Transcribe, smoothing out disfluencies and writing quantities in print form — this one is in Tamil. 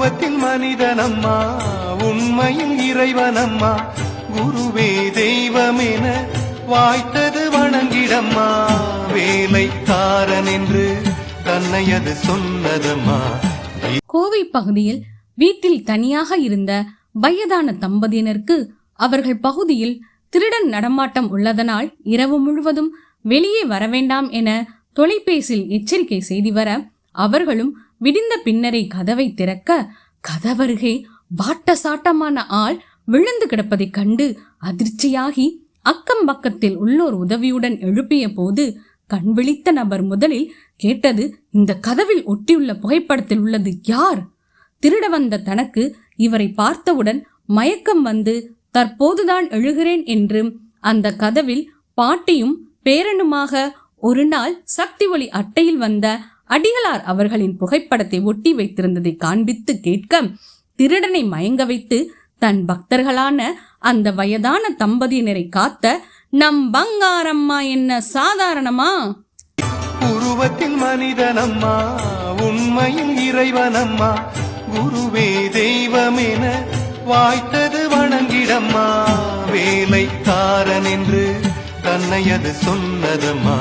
உருவத்தில் மனிதனம்மா உண்மையில் இறைவனம்மா குருவே தெய்வமென வாய்த்தது வணங்கிடம்மா வேலைக்காரன் என்று தன்னை அது சொன்னதம்மா. கோவை பகுதியில் வீட்டில் தனியாக இருந்த வயதான தம்பதியினருக்கு அவர்கள் பகுதியில் திருடன் நடமாட்டம் உள்ளதனால் இரவு முழுவதும் வெளியே வரவேண்டாம் என தொலைபேசியில் எச்சரிக்கை செய்து வர அவர்களும் விடிந்த பின்னரே கதவை திறக்க கதவருகே வாட்ட சாட்டமான ஆள் விழுந்து கிடப்பதை கண்டு அதிர்ச்சியாகி அக்கம் பக்கத்தில் உள்ளோர் உதவியுடன் எழுப்பிய போது கண் விழித்த நபர் முதலில் கேட்டது, இந்த கதவில் ஒட்டியுள்ள புகைப்படத்தில் உள்ளது யார்? திருட வந்த தனக்கு இவரை பார்த்தவுடன் மயக்கம் வந்து தற்போதுதான் எழுகிறேன் என்று அந்த கதவில் பாட்டியும் பேரனுமாக ஒரு நாள் சக்தி ஒளி அட்டையில் வந்த அடிகளார் அவர்களின் புகைப்படத்தை ஒட்டி வைத்திருந்ததை காண்பித்து கேட்க திருடனை மயங்க வைத்து தன் பக்தர்களான அந்த வயதான தம்பதியினரை காத்த நம் பங்காரம்மா என்ன சாதாரணமா? உருவத்தில் மனிதனம்மா உண்மையில் இறைவனம்மா குருவே தெய்வமென வாய்த்தது வணங்கிடம்மா வேலைக்காரன் என்று தன்னை அது சொன்னதம்மா